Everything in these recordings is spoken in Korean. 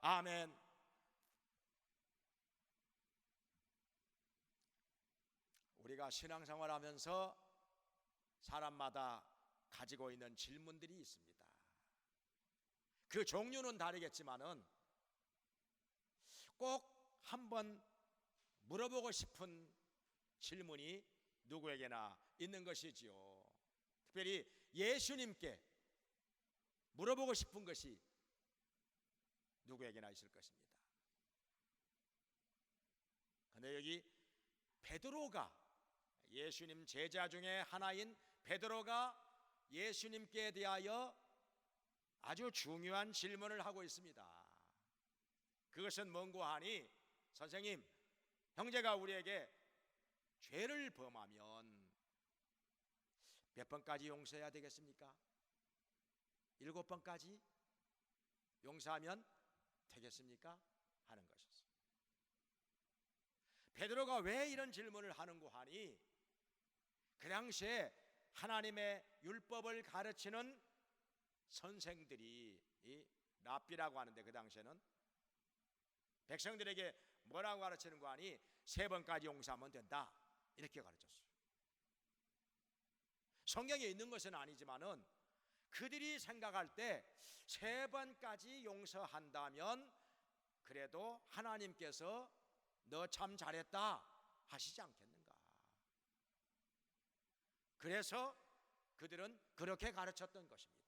아멘. 우리가 신앙생활 하면서 사람마다 가지고 있는 질문들이 있습니다. 그 종류는 다르겠지만은 꼭 한번 물어보고 싶은 질문이 누구에게나 있는 것이지요. 특별히 예수님께 물어보고 싶은 것이 누구에게나 있을 것입니다. 그런데 여기 베드로가, 예수님 제자 중에 하나인 베드로가 예수님께 대하여 아주 중요한 질문을 하고 있습니다. 그것은 뭔고 하니, 선생님, 형제가 우리에게 죄를 범하면 몇 번까지 용서해야 되겠습니까? 7번까지 용서하면 되겠습니까? 하는 것이었어요. 베드로가 왜 이런 질문을 하는고 하니, 그 당시에 하나님의 율법을 가르치는 선생들이, 이 랍비라고 하는데, 그 당시에는 백성들에게 뭐라고 가르치는 거 하니, 3번까지 용서하면 된다, 이렇게 가르쳤어요. 성경에 있는 것은 아니지만은 그들이 생각할 때 3번까지 용서한다면 그래도 하나님께서 너 참 잘했다 하시지 않겠는가. 그래서 그들은 그렇게 가르쳤던 것입니다.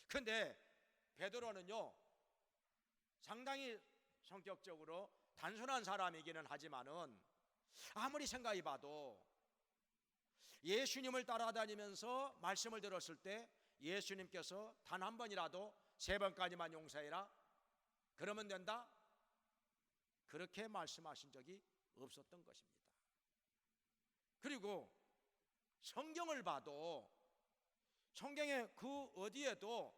그런데 베드로는요, 상당히 성격적으로 단순한 사람이기는 하지만은 아무리 생각해 봐도 예수님을 따라다니면서 말씀을 들었을 때 예수님께서 단 한 번이라도 3번까지만 용서해라, 그러면 된다, 그렇게 말씀하신 적이 없었던 것입니다. 그리고 성경을 봐도 성경의 그 어디에도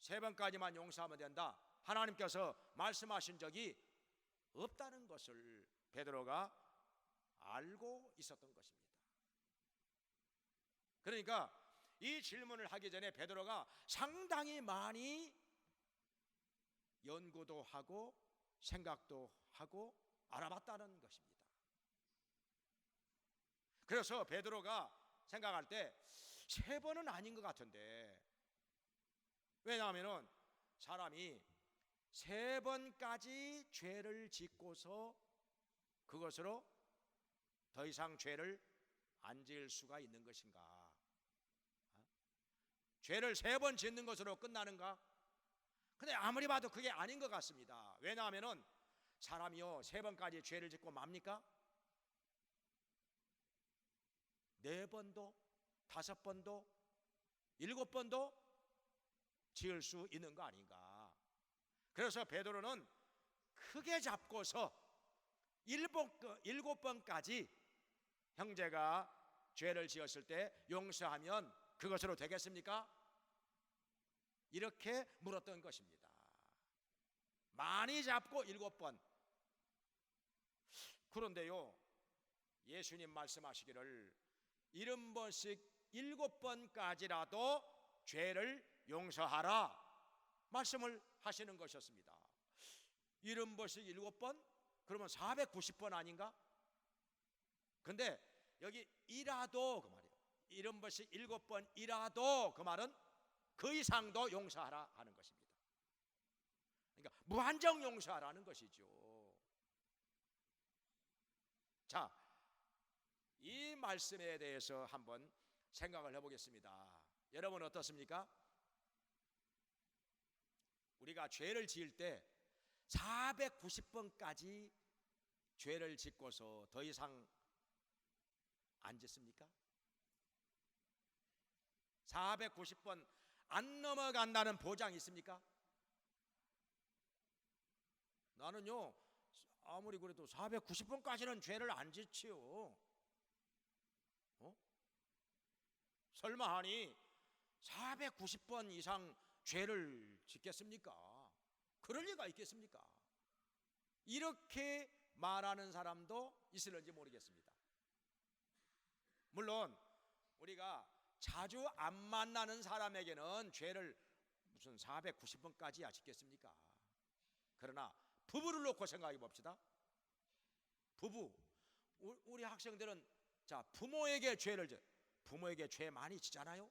3번까지만 용서하면 된다, 하나님께서 말씀하신 적이 없다는 것을 베드로가 알고 있었던 것입니다. 그러니까 이 질문을 하기 전에 베드로가 상당히 많이 연구도 하고 생각도 하고 알아봤다는 것입니다. 그래서 베드로가 생각할 때 3번은 아닌 것 같은데, 왜냐하면 사람이 3번까지 죄를 짓고서 그것으로 더 이상 죄를 안 지을 수가 있는 것인가? 죄를 3번 짓는 것으로 끝나는가? 근데 아무리 봐도 그게 아닌 것 같습니다. 왜냐하면 사람이요, 3번까지 죄를 짓고 맙니까? 4번도 5번도 7번도 지을 수 있는 거 아닌가? 그래서 베드로는 크게 잡고서 7번까지 형제가 죄를 지었을 때 용서하면 그것으로 되겠습니까? 이렇게 물었던 것입니다. 많이 잡고 7번. 그런데요, 예수님 말씀하시기를 70번씩 7번까지라도 죄를 용서하라 말씀을 하시는 것이었습니다. 70번씩 7번? 그러면 490번 아닌가? 근데 여기 이라도 그 말이에요. 70번씩 7번이라도 그 말은 그 이상도 용서하라 하는 것입니다. 그러니까 무한정 용서하라는 것이죠. 자, 이 말씀에 대해서 한번 생각을 해보겠습니다. 여러분 어떻습니까? 우리가 죄를 지을 때 490번까지 죄를 짓고서 더 이상 안 짓습니까? 490번 안 넘어간다는 보장이 있습니까? 나는요, 아무리 그래도 490번까지는 죄를 안 짓지요. 설마 하니 490번 이상 죄를 짓겠습니까? 그럴 리가 있겠습니까? 이렇게 말하는 사람도 있을는지 모르겠습니다. 물론 우리가 자주 안 만나는 사람에게는 죄를 무슨 490번까지야 짓겠습니까? 그러나 부부를 놓고 생각해 봅시다. 부부, 우리 학생들은 자, 부모에게 부모에게 죄 많이 지잖아요.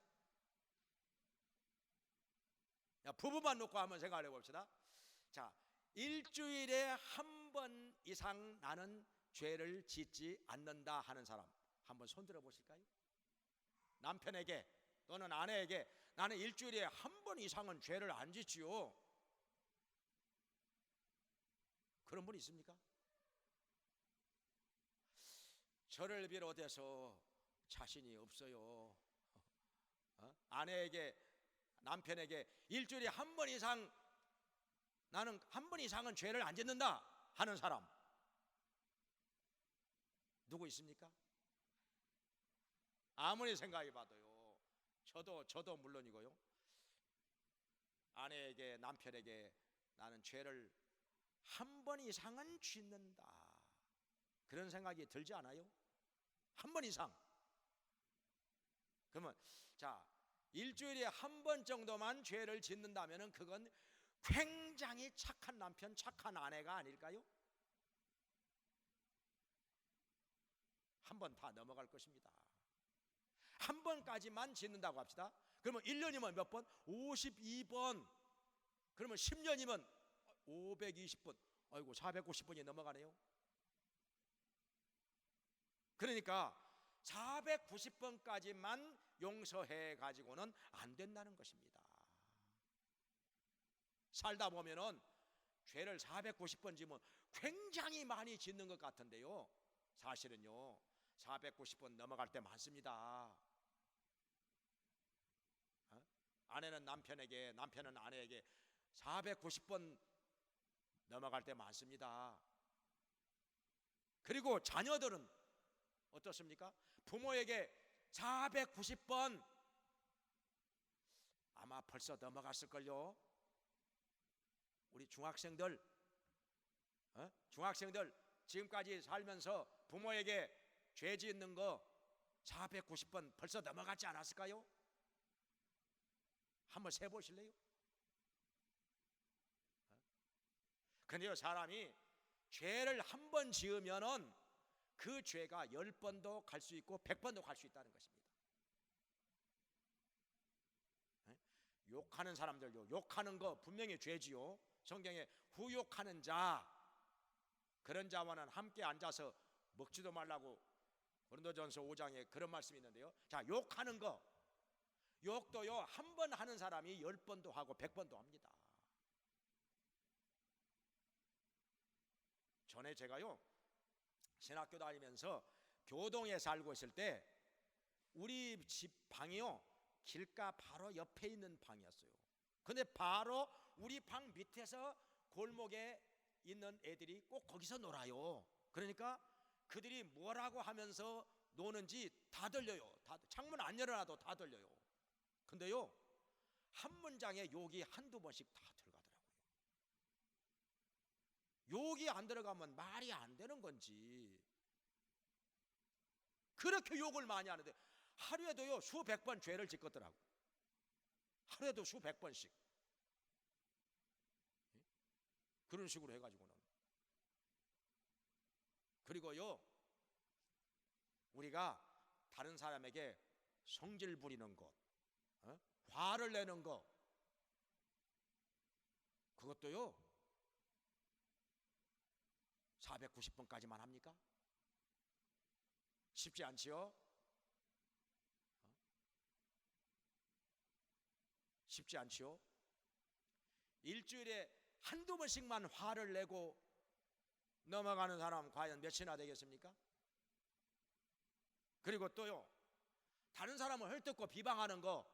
자, 부부만 놓고 한번 생각해 봅시다. 자, 일주일에 한 번 이상 나는 죄를 짓지 않는다 하는 사람 한번 손 들어 보실까요? 남편에게 또는 아내에게 나는 일주일에 한 번 이상은 죄를 안 짓지요. 그런 분 있습니까? 저를 비롯해서 자신이 없어요. 아내에게 남편에게 일주일에 한 번 이상 나는 한 번 이상은 죄를 안 짓는다 하는 사람 누구 있습니까? 아무리 생각해 봐도요. 저도 물론이고요. 아내에게 남편에게 나는 죄를 한 번 이상은 짓는다 그런 생각이 들지 않아요? 한 번 이상. 그러면 자, 일주일에 한 번 정도만 죄를 짓는다면 그건 굉장히 착한 남편, 착한 아내가 아닐까요? 한 번 다 넘어갈 것입니다. 한 번까지만 짓는다고 합시다. 그러면 1년이면 몇 번? 52번. 그러면 10년이면 520번. 아이고 490번이 넘어가네요. 그러니까 490번까지만 용서해 가지고는 안 된다는 것입니다. 살다 보면은 죄를 490번 지면 굉장히 많이 짓는 것 같은데요. 사실은요 490번 넘어갈 때 많습니다. 아내는 남편에게, 남편은 아내에게 490번 넘어갈 때 많습니다. 그리고 자녀들은 어떻습니까? 부모에게 490번 아마 벌써 넘어갔을걸요. 우리 중학생들 지금까지 살면서 부모에게 죄 짓는 거 490번 벌써 넘어갔지 않았을까요? 한번 세보실래요? 근데요 사람이 죄를 한 번 지으면은 그 죄가 10번도 갈 수 있고 100번도 갈 수 있다는 것입니다. 욕하는 사람들요, 욕하는 거 분명히 죄지요. 성경에 후욕하는 자, 그런 자와는 함께 앉아서 먹지도 말라고 고린도전서 5장에 그런 말씀이 있는데요. 자, 욕하는 거, 욕도요 한 번 하는 사람이 10번도 하고 100번도 합니다. 전에 제가요 신학교 다니면서 교동에 살고 있을 때 우리 집 방이요 길가 바로 옆에 있는 방이었어요. 근데 바로 우리 방 밑에서 골목에 있는 애들이 꼭 거기서 놀아요. 그러니까 그들이 뭐라고 하면서 노는지 다 들려요. 창문 안 열어놔도 다 들려요. 근데요 한 문장에 욕이 한두 번씩 다 들어가더라고요. 욕이 안 들어가면 말이 안 되는 건지 그렇게 욕을 많이 하는데 하루에도요 수백 번 죄를 짓겠더라고. 하루에도 수백 번씩 그런 식으로 해가지고는. 그리고요 우리가 다른 사람에게 성질 부리는 것, 화를 내는 것, 그것도요 490번까지만 합니까? 쉽지 않지요? 쉽지 않지요? 일주일에 한두 번씩만 화를 내고 넘어가는 사람 과연 몇이나 되겠습니까? 그리고 또요 다른 사람을 헐뜯고 비방하는 거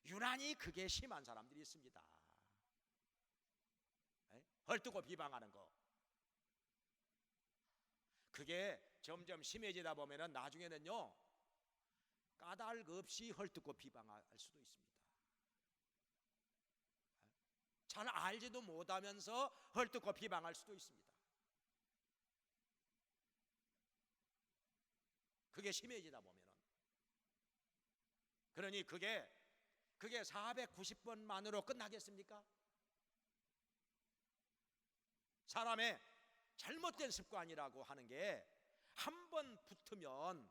유난히 그게 심한 사람들이 있습니다. 헐뜯고 비방하는 거 그게 점점 심해지다 보면은 나중에는요 까닭 없이 헐뜯고 비방할 수도 있습니다. 잘 알지도 못하면서 헐뜯고 비방할 수도 있습니다. 그게 심해지다 보면은. 그러니 그게 490번만으로 끝나겠습니까? 사람의 잘못된 습관이라고 하는 게 한 번 붙으면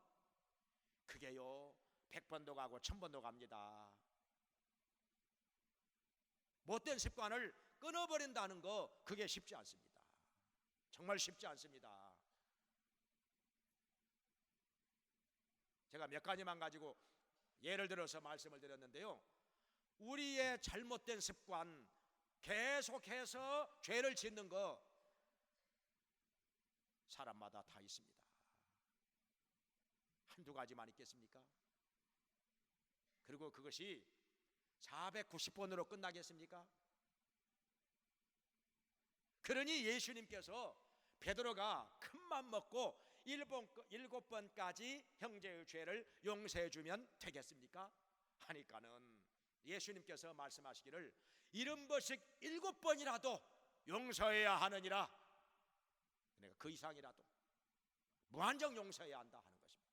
그게요 100번도 가고 1000번도 갑니다. 못된 습관을 끊어버린다는 거 그게 쉽지 않습니다. 정말 쉽지 않습니다. 제가 몇 가지만 가지고 예를 들어서 말씀을 드렸는데요, 우리의 잘못된 습관, 계속해서 죄를 짓는 거 사람마다 다 있습니다. 한두 가지만 있겠습니까? 그리고 그것이 490번으로 끝나겠습니까? 그러니 예수님께서 베드로가 큰맘 먹고 7번까지 형제의 죄를 용서해 주면 되겠습니까? 하니까는 예수님께서 말씀하시기를 70번씩 7번이라도 용서해야 하느니라. 그러니까 그 이상이라도 무한정 용서해야 한다 하는 것입니다.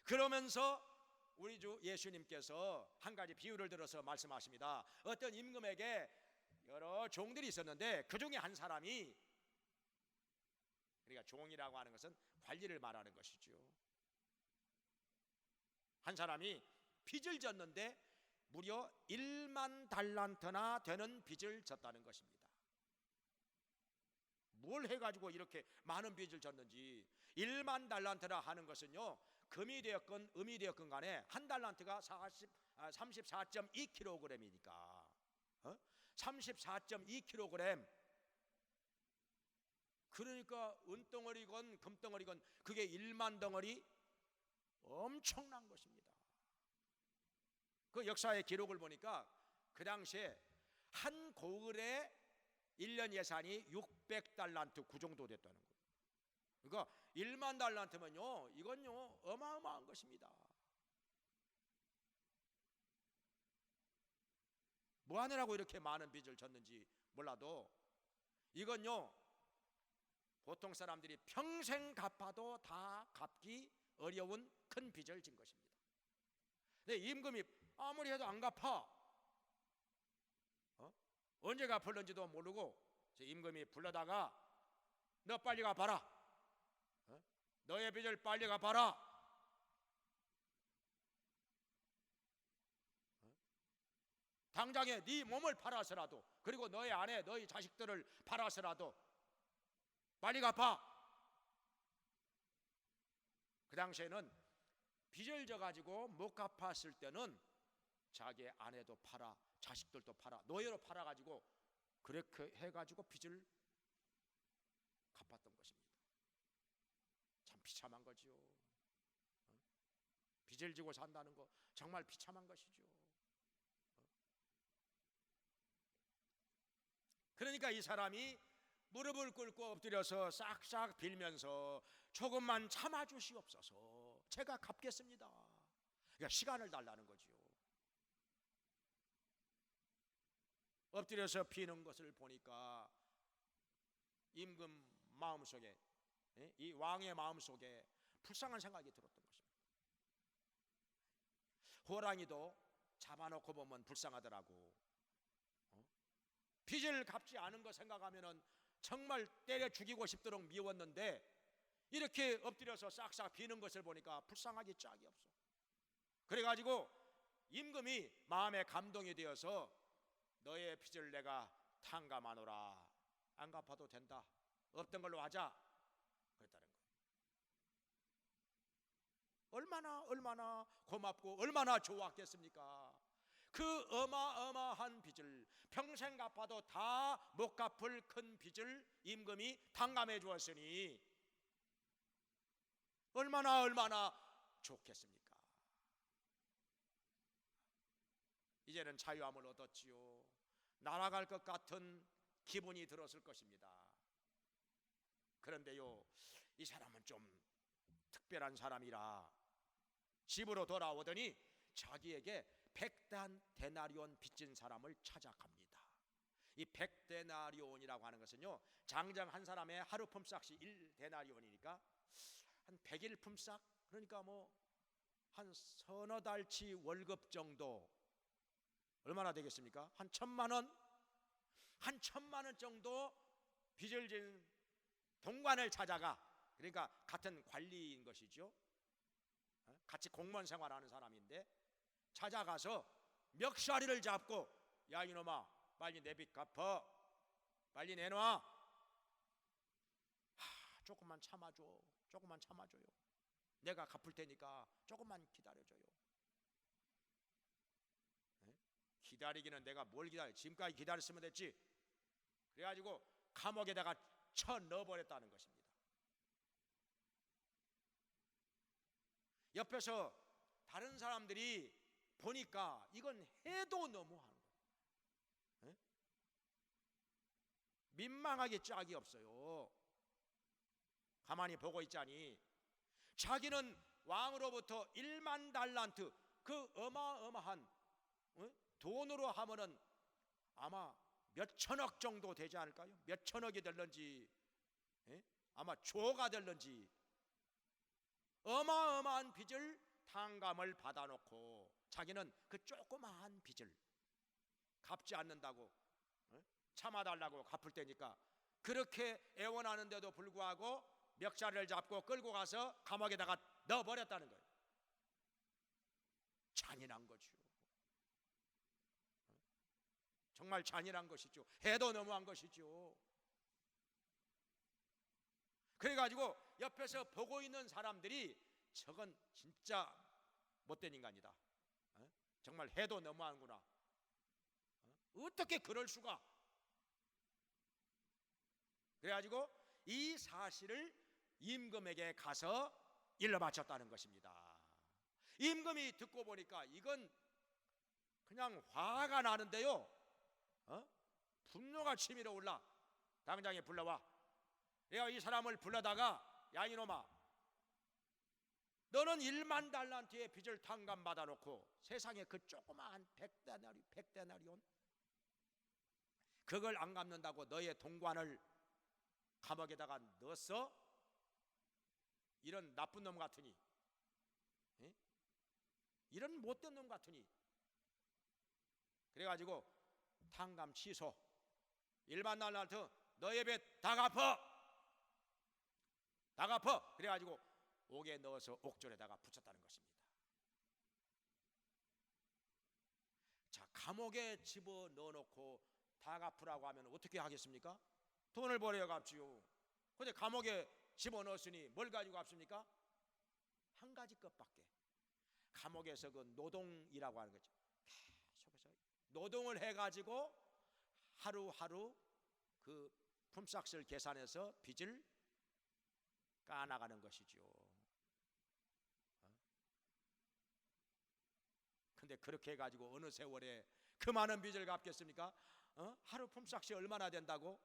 그러면서 우리 주 예수님께서 한 가지 비유를 들어서 말씀하십니다. 어떤 임금에게 여러 종들이 있었는데 그 중에 한 사람이, 그러니까 종이라고 하는 것은 관리를 말하는 것이죠, 한 사람이 빚을 졌는데 무려 1만 달란트나 되는 빚을 졌다는 것입니다. 뭘 해가지고 이렇게 많은 빚을 졌는지. 1만 달란트라 하는 것은요, 금이 되었건 음이 되었건 간에 한 달란트가 34.2kg이니까 34.2kg. 그러니까 은덩어리건 금덩어리건 그게 1만 덩어리, 엄청난 것입니다. 그 역사의 기록을 보니까 그 당시에 한 고을의 1년 예산이 600달란트 그 정도 됐다는 거예요. 그러니까 1만 달란트면요, 이건요 어마어마한 것입니다. 뭐 하느라고 이렇게 많은 빚을 졌는지 몰라도 이건요 보통 사람들이 평생 갚아도 다 갚기 어려운 큰 빚을 진 것입니다. 근데 임금이 아무리 해도 안 갚아. 언제 갚을는지도 모르고 임금이 불러다가 너 빨리 갚아라. 너의 빚을 빨리 갚아라. 당장에 네 몸을 팔아서라도, 그리고 너의 아내 너희 자식들을 팔아서라도 빨리 갚아. 그 당시에는 빚을 져가지고 못 갚았을 때는 자기의 아내도 팔아, 자식들도 팔아, 노예로 팔아가지고 그렇게 해가지고 빚을 갚았던 것입니다. 참 비참한 거지요. 빚을 지고 산다는 거 정말 비참한 것이죠. 그러니까 이 사람이 무릎을 꿇고 엎드려서 싹싹 빌면서 조금만 참아주시옵소서, 제가 갚겠습니다. 그러니까 시간을 달라는 거지요. 엎드려서 비는 것을 보니까 임금 마음속에, 이 왕의 마음속에 불쌍한 생각이 들었던 것입니다. 호랑이도 잡아놓고 보면 불쌍하더라고. 빚을 갚지 않은 거 생각하면은 정말 때려 죽이고 싶도록 미웠는데 이렇게 엎드려서 싹싹 비는 것을 보니까 불쌍하기 짝이 없어. 그래가지고 임금이 마음에 감동이 되어서 너의 빚을 내가 탕감하노라, 안 갚아도 된다, 없던 걸로 하자, 그랬다는 거예요. 얼마나 고맙고 얼마나 좋았겠습니까? 그 어마어마한 빚을, 평생 갚아도 다 못 갚을 큰 빚을 임금이 탕감해 주었으니 얼마나 좋겠습니까? 이제는 자유함을 얻었지요. 날아갈 것 같은 기분이 들었을 것입니다. 그런데요, 이 사람은 좀 특별한 사람이라 집으로 돌아오더니 자기에게 100데나리온 빚진 사람을 찾아갑니다. 이 100데나리온이라고 하는 것은요, 장정 한 사람의 하루 품삯이 1데나리온이니까 한 100일 품삯, 그러니까 뭐 한 서너 달치 월급 정도, 얼마나 되겠습니까? 한 1000만 원. 한 1,000만 원 정도 빚을 진 동관을 찾아가, 그러니까 같은 관리인 것이죠. 같이 공무원 생활하는 사람인데 찾아가서 멱살이를 잡고, 야 이놈아, 빨리 내 빚 갚어, 빨리 내놔. 조금만 참아줘, 조금만 참아줘요. 내가 갚을 테니까 조금만 기다려줘요. 기다리기는 내가 뭘 기다려, 지금까지 기다렸으면 됐지. 그래가지고 감옥에다가 쳐 넣어버렸다는 것입니다. 옆에서 다른 사람들이 보니까 이건 해도 너무하는 거예요. 민망하게 짝이 없어요. 가만히 보고 있자니 자기는 왕으로부터 1만 달란트, 그 어마어마한 돈으로 하면은 아마 몇 천억 정도 되지 않을까요? 몇 천억이 될런지, 아마 조가 될런지 어마어마한 빚을 탕감을 받아놓고 자기는 그 조그마한 빚을 갚지 않는다고, 참아달라고 갚을 때니까 그렇게 애원하는데도 불구하고 멱살을 잡고 끌고 가서 감옥에다가 넣어버렸다는 거예요. 잔인한 거죠. 정말 잔인한 것이죠. 해도 너무한 것이죠. 그래가지고 옆에서 보고 있는 사람들이 저건 진짜 못된 인간이다, 정말 해도 너무하는구나, 어떻게 그럴 수가. 그래가지고 이 사실을 임금에게 가서 일러 바쳤다는 것입니다. 임금이 듣고 보니까 이건 그냥 화가 나는데요, 분노가 치밀어 올라. 당장에 불러와. 내가 이 사람을 불러다가, 야 이놈아, 너는 1만 달란트의 빚을 탕감받아 놓고 세상에 그 조그마한 100데나리온 그걸 안 갚는다고 너의 동관을 감옥에다가 넣었어? 이런 나쁜 놈 같으니, 이런 못된 놈 같으니. 그래가지고 탕감 취소, 1만 달란트 너의 빚 다 갚어, 다 갚어. 그래가지고 옥에 넣어서 옥졸에다가 붙였다는 것입니다. 자, 감옥에 집어 넣어놓고 다 갚으라고 하면 어떻게 하겠습니까? 돈을 벌어야 갚지요. 근데 감옥에 집어 넣었으니 뭘 가지고 갚습니까? 한 가지 것밖에. 감옥에서 그 노동이라고 하는 거죠. 계속해서 노동을 해가지고 하루하루 그 품삯을 계산해서 빚을 까나가는 것이죠. 근데 그렇게 해가지고 어느 세월에 그 많은 빚을 갚겠습니까? 하루 품삯이 얼마나 된다고?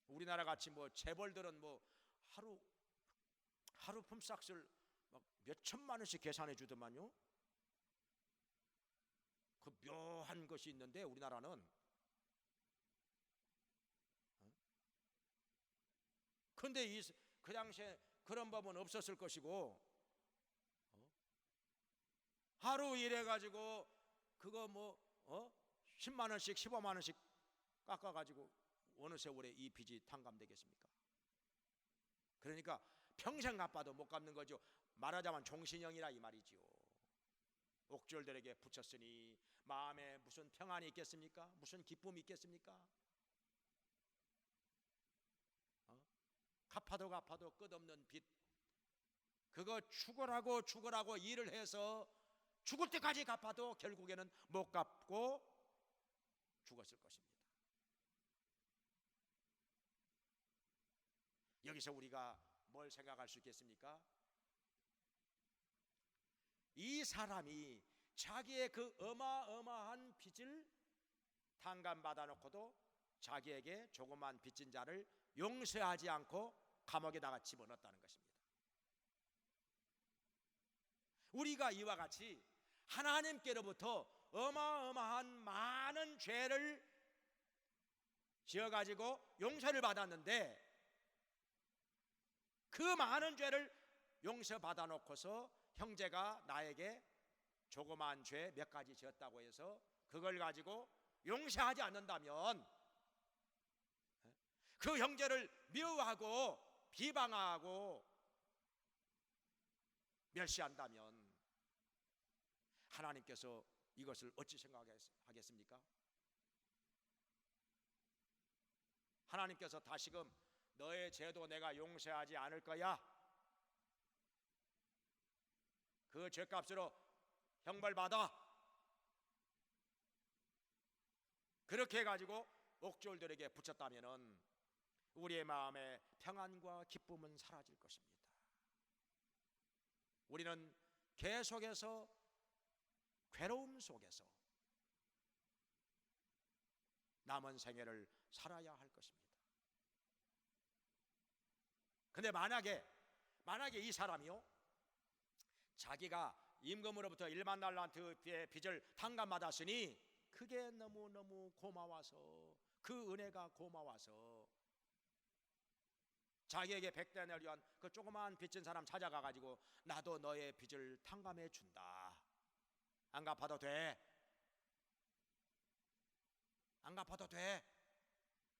우리나라 같이 뭐 재벌들은 뭐 하루 품삯을 막 몇 천만 원씩 계산해 주더만요. 그 묘한 것이 있는데 우리나라는, 근데 그 당시에 그런 법은 없었을 것이고, 하루 일해가지고 그거 뭐 10만 원씩 15만 원씩 깎아가지고 어느 세월에 이 빚이 탕감되겠습니까? 그러니까 평생 갚아도 못 갚는 거죠. 말하자면 종신형이라 이 말이지요. 옥졸들에게 붙였으니 마음에 무슨 평안이 있겠습니까? 무슨 기쁨이 있겠습니까? 갚아도 끝없는 빚, 그거 죽으라고 일을 해서 죽을 때까지 갚아도 결국에는 못 갚고 죽었을 것입니다. 여기서 우리가 뭘 생각할 수 있겠습니까? 이 사람이 자기의 그 어마어마한 빚을 탕감받아 놓고도 자기에게 조그만 빚진 자를 용서하지 않고 감옥에다가 집어넣었다는 것입니다. 우리가 이와 같이 하나님께로부터 어마어마한 많은 죄를 지어가지고 용서를 받았는데, 그 많은 죄를 용서받아 놓고서 형제가 나에게 조그마한 죄 몇 가지 지었다고 해서 그걸 가지고 용서하지 않는다면, 그 형제를 미워하고 비방하고 멸시한다면 하나님께서 이것을 어찌 생각하겠습니까? 하나님께서 다시금 너의 죄도 내가 용서하지 않을 거야, 그 죄값으로 형벌받아, 그렇게 해가지고 옥졸들에게 붙였다면은 우리의 마음에 평안과 기쁨은 사라질 것입니다. 우리는 계속해서 괴로움 속에서 남은 생애를 살아야 할 것입니다. 근데 만약에 이 사람이요, 자기가 임금으로부터 1만 달란트의 빚을 탕감받았으니 그게 너무너무 고마워서, 그 은혜가 고마워서 자기에게 100데나리온 위한 그 조그만 빚진 사람 찾아가 가지고 나도 너의 빚을 탕감해 준다, 안 갚아도 돼, 안 갚아도 돼,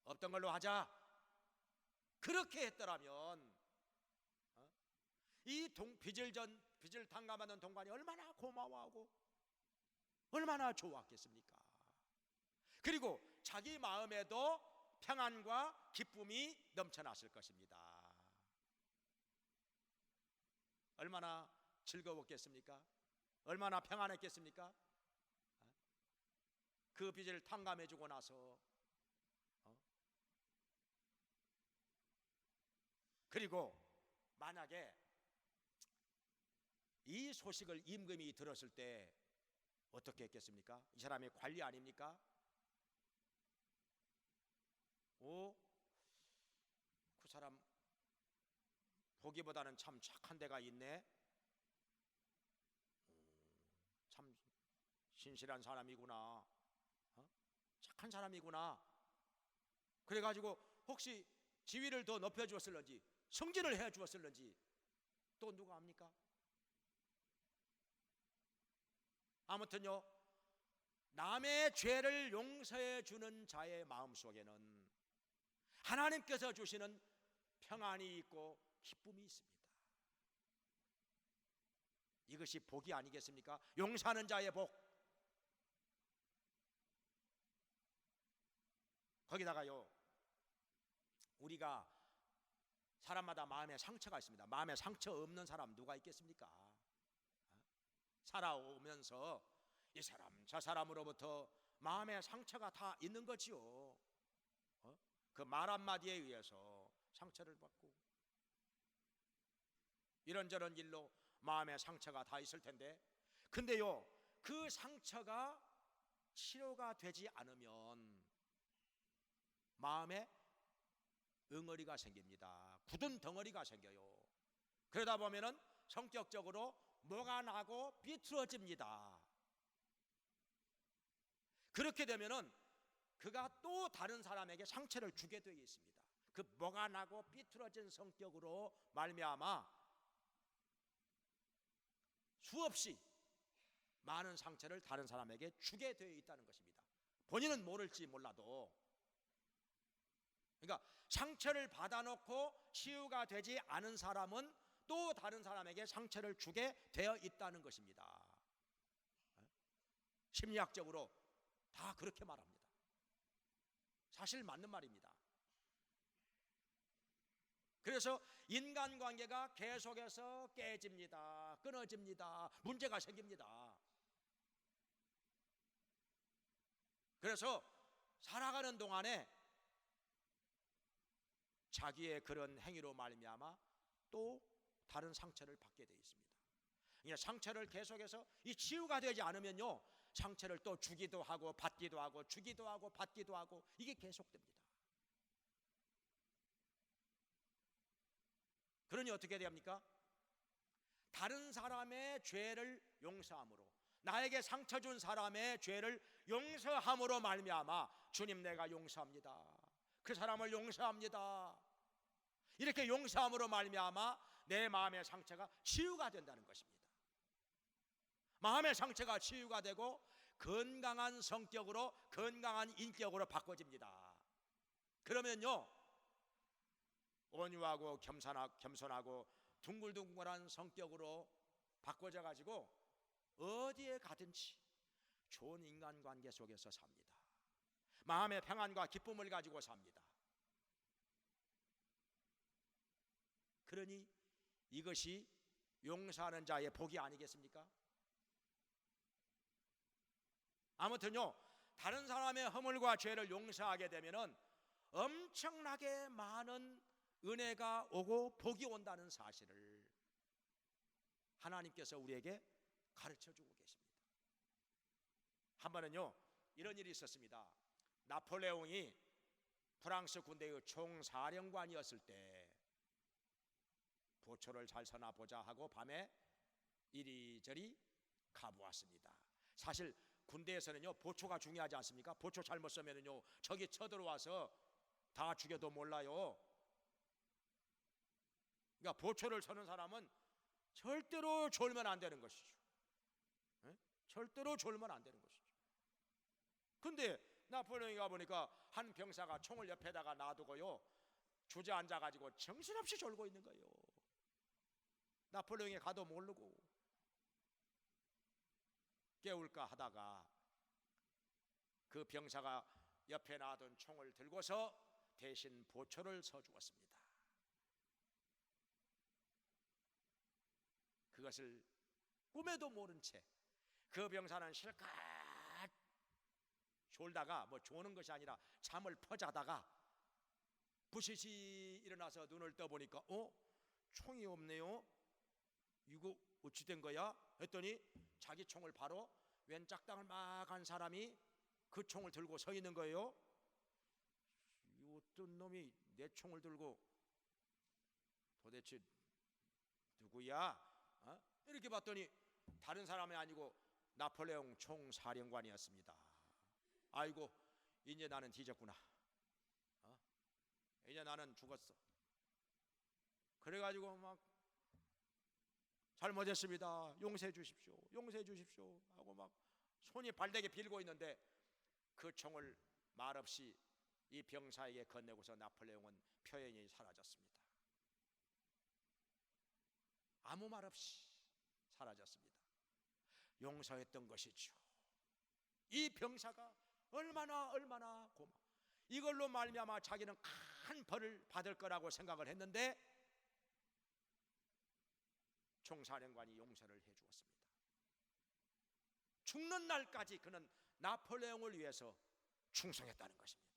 없던 걸로 하자, 그렇게 했더라면 이 빚을 탕감하는 동관이 얼마나 고마워하고 얼마나 좋았겠습니까? 그리고 자기 마음에도 평안과 기쁨이 넘쳐났을 것입니다. 얼마나 즐거웠겠습니까? 얼마나 평안했겠습니까? 그 빚을 탕감해주고 나서 그리고 만약에 이 소식을 임금이 들었을 때 어떻게 했겠습니까? 이 사람의 관리 아닙니까? 그 사람 보기보다는 참 착한 데가 있네, 참 신실한 사람이구나, 착한 사람이구나, 그래가지고 혹시 지위를 더 높여주었을런지 승진을 해주었을런지 또 누가 압니까? 아무튼요, 남의 죄를 용서해 주는 자의 마음속에는 하나님께서 주시는 평안이 있고 기쁨이 있습니다. 이것이 복이 아니겠습니까? 용서하는 자의 복. 거기다가요, 우리가 사람마다 마음에 상처가 있습니다. 마음에 상처 없는 사람 누가 있겠습니까? 살아오면서 이 사람 저 사람으로부터 마음에 상처가 다 있는 거지요. 그 말 한마디에 의해서 상처를 받고 이런저런 일로 마음에 상처가 다 있을 텐데, 근데요, 그 상처가 치료가 되지 않으면 마음에 응어리가 생깁니다. 굳은 덩어리가 생겨요. 그러다 보면은 성격적으로 뭐가 나고 비틀어집니다. 그렇게 되면은 그가 또 다른 사람에게 상처를 주게 되어 있습니다. 그 뭐가 나고 비틀어진 성격으로 말미암아 수없이 많은 상처를 다른 사람에게 주게 되어 있다는 것입니다. 본인은 모를지 몰라도. 그러니까 상처를 받아놓고 치유가 되지 않은 사람은 또 다른 사람에게 상처를 주게 되어 있다는 것입니다. 심리학적으로 다 그렇게 말합니다. 사실 맞는 말입니다. 그래서 인간관계가 계속해서 깨집니다. 끊어집니다. 문제가 생깁니다. 그래서 살아가는 동안에 자기의 그런 행위로 말미암아 또 다른 상처를 받게 되어 있습니다. 그러니까 상처를 계속해서 이 치유가 되지 않으면요, 상처를 또 주기도 하고 받기도 하고 주기도 하고 받기도 하고 이게 계속됩니다. 그러니 어떻게 됩니까? 다른 사람의 죄를 용서함으로, 나에게 상처 준 사람의 죄를 용서함으로 말미암아 주님 내가 용서합니다, 그 사람을 용서합니다, 이렇게 용서함으로 말미암아 내 마음의 상처가 치유가 된다는 것입니다. 마음의 상처가 치유가 되고 건강한 성격으로, 건강한 인격으로 바꿔집니다. 그러면요, 온유하고 겸손하고 둥글둥글한 성격으로 바꿔져 가지고 어디에 가든지 좋은 인간관계 속에서 삽니다. 마음의 평안과 기쁨을 가지고 삽니다. 그러니 이것이 용서하는 자의 복이 아니겠습니까? 아무튼요, 다른 사람의 허물과 죄를 용서하게 되면은 엄청나게 많은 은혜가 오고 복이 온다는 사실을 하나님께서 우리에게 가르쳐 주고 계십니다. 한 번은요, 이런 일이 있었습니다. 나폴레옹이 프랑스 군대의 총사령관이었을 때 보초를 잘 서나 보자 하고 밤에 이리저리 가보았습니다. 사실 군대에서는요, 보초가 중요하지 않습니까? 보초 잘못 서면은요, 적이 쳐들어와서 다 죽여도 몰라요. 그러니까 보초를 서는 사람은 절대로 졸면 안 되는 것이죠. 에? 절대로 졸면 안 되는 것이죠. 근데 나폴레옹이 가보니까 한 병사가 총을 옆에다가 놔두고요, 주저앉아 가지고 정신없이 졸고 있는 거예요. 나폴레옹이 가도 모르고 깨울까 하다가 그 병사가 옆에 놔둔 총을 들고서 대신 보초를 서주었습니다. 그것을 꿈에도 모른 채 그 병사는 실컷 졸다가, 뭐 조는 것이 아니라 잠을 퍼자다가 부시시 일어나서 눈을 떠보니까 총이 없네요. 이거 어찌 된 거야? 했더니 자기 총을 바로 웬 짝당을 막 한 사람이 그 총을 들고 서 있는 거예요. 어떤 놈이 내 총을 들고 도대체 누구야? 이렇게 봤더니 다른 사람이 아니고 나폴레옹 총사령관이었습니다. 아이고, 이제 나는 뒤졌구나. 이제 나는 죽었어. 그래가지고 막 잘못했습니다, 용서해 주십시오, 용서해 주십시오 하고 막 손이 발대게 빌고 있는데 그 총을 말없이 이 병사에게 건네고서 나폴레옹은 표현이 사라졌습니다. 아무 말 없이 사라졌습니다. 용서했던 것이죠. 이 병사가 얼마나 이걸로 말미암아 자기는 큰 벌을 받을 거라고 생각을 했는데 총사령관이 용서를 해주었습니다. 죽는 날까지 그는 나폴레옹을 위해서 충성했다는 것입니다.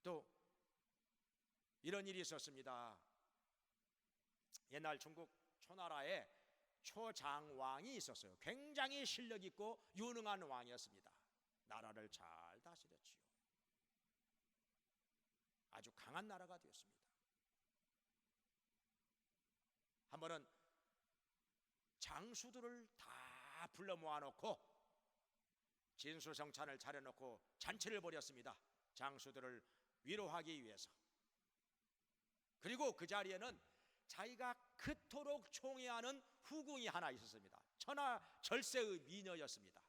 또 이런 일이 있었습니다. 옛날 중국 초나라에 초장왕이 있었어요. 굉장히 실력 있고 유능한 왕이었습니다. 나라를 잘 다스렸지요. 아주 강한 나라가 되었습니다. 한 번은 장수들을 다 불러 모아놓고 진수성찬을 차려놓고 잔치를 벌였습니다. 장수들을 위로하기 위해서. 그리고 그 자리에는 자기가 그토록 총애하는 후궁이 하나 있었습니다. 천하절세의 미녀였습니다.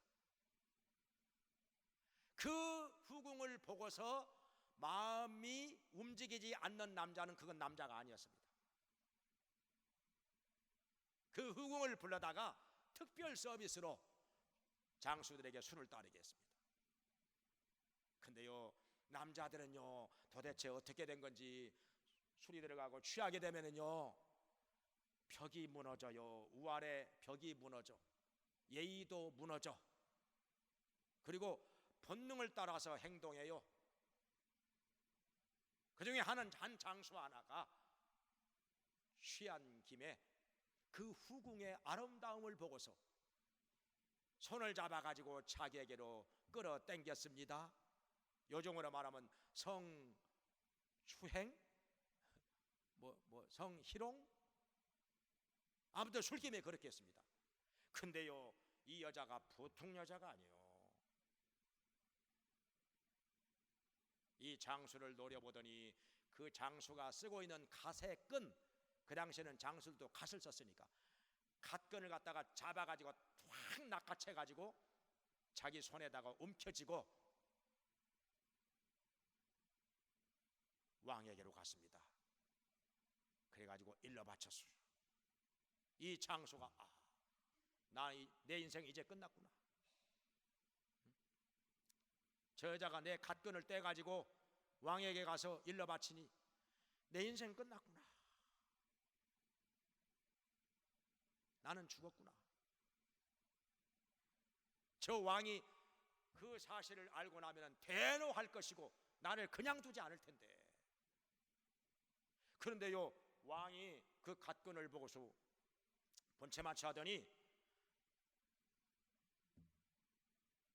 그 후궁을 보고서 마음이 움직이지 않는 남자는 그건 남자가 아니었습니다. 그 후궁을 불러다가 특별 서비스로 장수들에게 술을 따르게 했습니다. 근데요, 남자들은요, 도대체 어떻게 된 건지 술이 들어가고 취하게 되면은요, 벽이 무너져요. 우아래 벽이 무너져. 예의도 무너져. 그리고 본능을 따라서 행동해요. 그 중에 한 장수 하나가 취한 김에 그 후궁의 아름다움을 보고서 손을 잡아가지고 자기에게로 끌어당겼습니다. 요즘으로 말하면 성추행? 성희롱? 아무튼 술김에 그렇게 했습니다. 근데요, 이 여자가 보통 여자가 아니에요. 이 장수를 노려보더니 그 장수가 쓰고 있는 갓의 끈, 그 당시에는 장수들도 갓을 썼으니까 갓끈을 갖다가 잡아가지고 확 낚아채 가지고 자기 손에다가 움켜쥐고 왕에게로 갔습니다. 그래가지고 일러 바쳤어요. 이 장수가 내 인생 이제 끝났구나. 저 여자가 내 갓끈을 떼가지고 왕에게 가서 일러 바치니 내 인생 끝났구나. 나는 죽었구나. 저 왕이 그 사실을 알고 나면 대노할 것이고 나를 그냥 두지 않을 텐데. 그런데요, 왕이 그 갓끈을 보고서 번체마치 하더니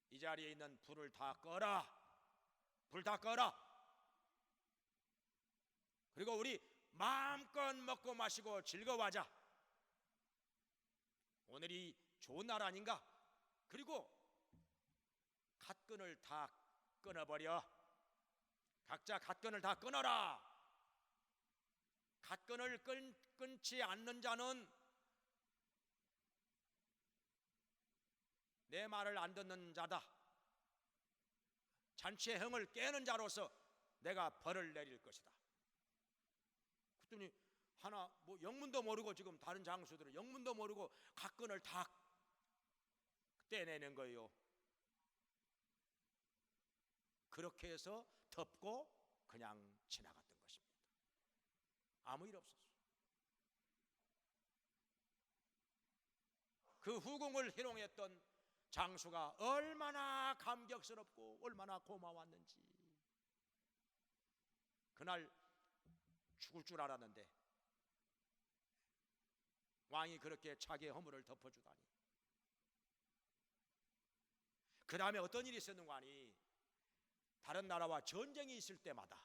이 자리에 있는 불을 다 꺼라. 불 다 꺼라. 그리고 우리 마음껏 먹고 마시고 즐거워하자. 오늘이 좋은 날 아닌가? 그리고 갓끈을 다 끊어버려. 각자 갓끈을 다 끊어라. 갓끈을 끊지 않는 자는 내 말을 안 듣는 자다. 잔치의 흥을 깨는 자로서 내가 벌을 내릴 것이다. 그랬더니 하나 뭐 영문도 모르고 지금 다른 장수들은 영문도 모르고 갓끈을 다 떼내는 거예요. 그렇게 해서 덮고 그냥 지나갔던 것입니다. 아무 일 없었어요. 그 후궁을 희롱했던 장수가 얼마나 감격스럽고 얼마나 고마웠는지. 그날 죽을 줄 알았는데 왕이 그렇게 자기의 허물을 덮어주다니. 그 다음에 어떤 일이 있었는가 하니 다른 나라와 전쟁이 있을 때마다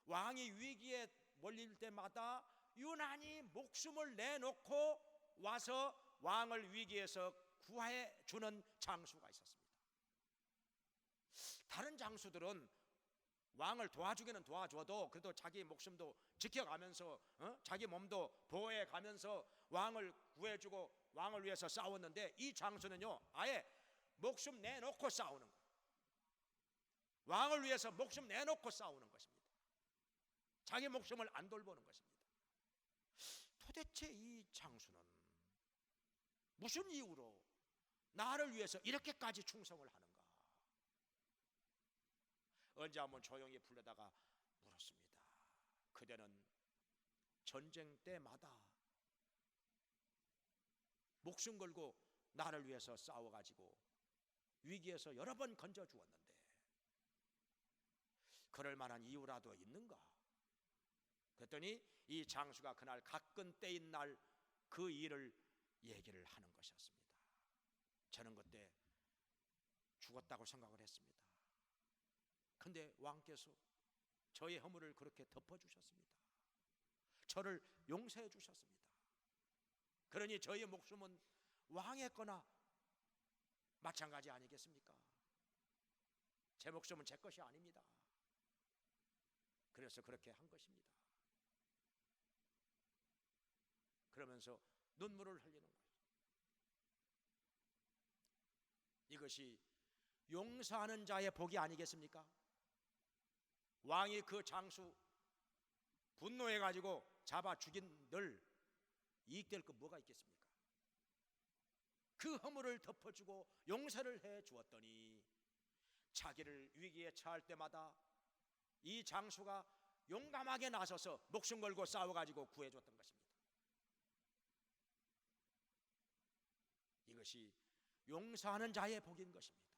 왕이 위기에 몰릴 때마다 유난히 목숨을 내놓고 와서 왕을 위기에서 구해 주는 장수가 있었습니다. 다른 장수들은 왕을 도와주기는 도와줘도 그래도 자기 목숨도 지켜가면서 자기 몸도 보호해 가면서 왕을 구해주고 왕을 위해서 싸웠는데 이 장수는요 아예 목숨 내놓고 싸우는 거예요. 왕을 위해서 목숨 내놓고 싸우는 것입니다. 자기 목숨을 안 돌보는 것입니다. 도대체 이 장수는 무슨 이유로 나를 위해서 이렇게까지 충성을 하는가? 언제 한번 조용히 불러다가 물었습니다. 그대는 전쟁 때마다 목숨 걸고 나를 위해서 싸워가지고 위기에서 여러 번 건져주었는데 그럴 만한 이유라도 있는가? 그랬더니 이 장수가 그날 갓끈 떼인 날 그 일을 얘기를 하는 것이었습니다. 저는 그때 죽었다고 생각을 했습니다. 근데 왕께서 저의 허물을 그렇게 덮어주셨습니다. 저를 용서해 주셨습니다. 그러니 저의 목숨은 왕의 거나 마찬가지 아니겠습니까? 제 목숨은 제 것이 아닙니다. 그래서 그렇게 한 것입니다. 그러면서 눈물을 흘리는 거예요. 이것이 용서하는 자의 복이 아니겠습니까? 왕이 그 장수 분노해가지고 잡아 죽인 늘 이익될 거 뭐가 있겠습니까? 그 허물을 덮어주고 용서를 해 주었더니 자기를 위기에 처할 때마다 이 장수가 용감하게 나서서 목숨 걸고 싸워가지고 구해줬던 것입니다. 이것이 용서하는 자의 복인 것입니다.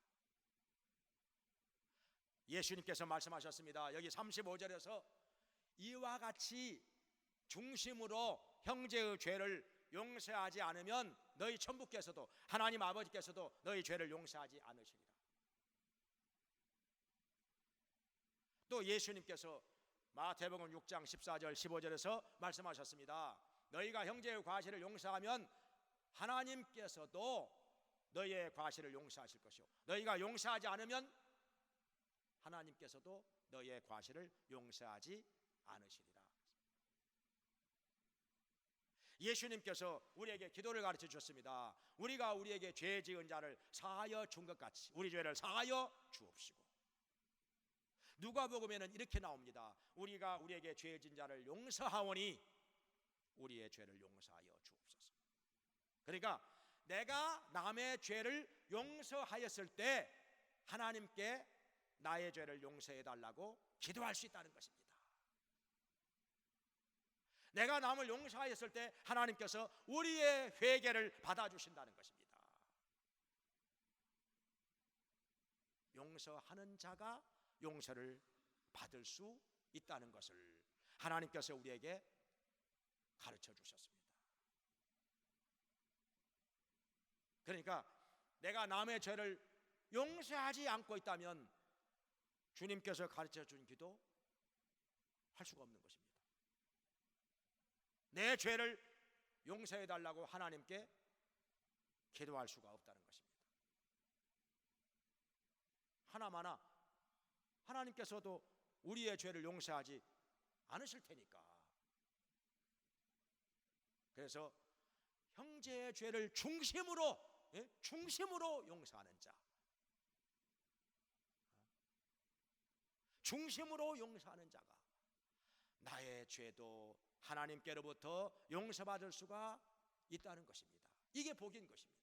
예수님께서 말씀하셨습니다. 여기 35절에서 이와 같이 중심으로 형제의 죄를 용서하지 않으면 너희 천부께서도 하나님 아버지께서도 너희 죄를 용서하지 않으시리라. 또 예수님께서 마태복음 6장 14절 15절에서 말씀하셨습니다. 너희가 형제의 과실을 용서하면 하나님께서도 너희의 과실을 용서하실 것이요 너희가 용서하지 않으면 하나님께서도 너희의 과실을 용서하지 않으시리라. 예수님께서 우리에게 기도를 가르쳐 주셨습니다. 우리가 우리에게 죄 지은 자를 사하여 준 것 같이 우리 죄를 사하여 주옵시고. 누가복음에는 이렇게 나옵니다. 우리가 우리에게 죄 지은 자를 용서하오니 우리의 죄를 용서하여 주옵소서. 그러니까 내가 남의 죄를 용서하였을 때 하나님께 나의 죄를 용서해 달라고 기도할 수 있다는 것입니다. 내가 남을 용서하였을 때 하나님께서 우리의 회개를 받아주신다는 것입니다. 용서하는 자가 용서를 받을 수 있다는 것을 하나님께서 우리에게 가르쳐 주셨습니다. 그러니까 내가 남의 죄를 용서하지 않고 있다면 주님께서 가르쳐 준 기도 할 수가 없는 것입니다. 내 죄를 용서해 달라고 하나님께 기도할 수가 없다는 것입니다. 하나마나 하나님께서도 우리의 죄를 용서하지 않으실 테니까. 그래서 형제의 죄를 중심으로 용서하는 자, 중심으로 용서하는 자가 나의 죄도 하나님께로부터 용서받을 수가 있다는 것입니다. 이게 복인 것입니다.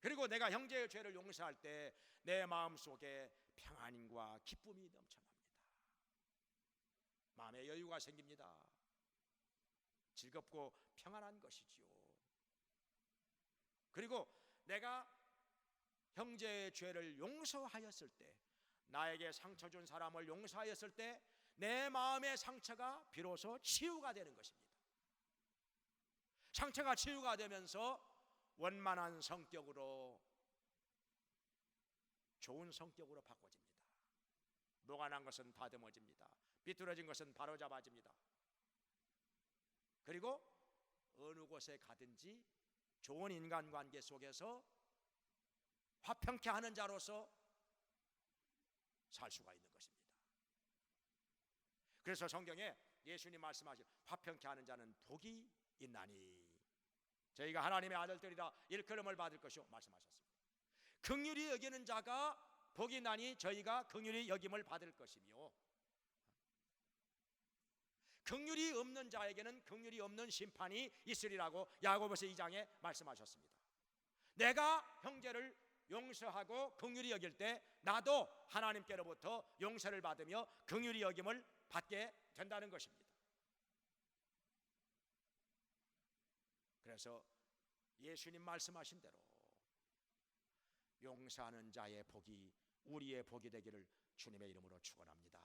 그리고 내가 형제의 죄를 용서할 때 내 마음속에 평안과 기쁨이 넘쳐납니다. 마음의 여유가 생깁니다. 즐겁고 평안한 것이지요. 그리고 내가 형제의 죄를 용서하였을 때, 나에게 상처 준 사람을 용서하였을 때 내 마음의 상처가 비로소 치유가 되는 것입니다. 상처가 치유가 되면서 원만한 성격으로, 좋은 성격으로 바꿔집니다. 노가난 것은 다듬어집니다. 비뚤어진 것은 바로잡아집니다. 그리고 어느 곳에 가든지 좋은 인간관계 속에서 화평케 하는 자로서 살 수가 있는 것입니다. 그래서 성경에 예수님 말씀하신 화평케 하는 자는 복이 있나니 저희가 하나님의 아들들이라 일컬음을 받을 것이요 말씀하셨습니다. 긍휼히 여기는 자가 복이 나니 저희가 긍휼히 여김을 받을 것이며, 긍휼이 없는 자에게는 긍휼이 없는 심판이 있으리라고 야고보서 2장에 말씀하셨습니다. 내가 형제를 용서하고 긍휼히 여길 때 나도 하나님께로부터 용서를 받으며 긍휼히 여김을 받게 된다는 것입니다. 그래서 예수님 말씀하신 대로 용서하는 자의 복이 우리의 복이 되기를 주님의 이름으로 축원합니다.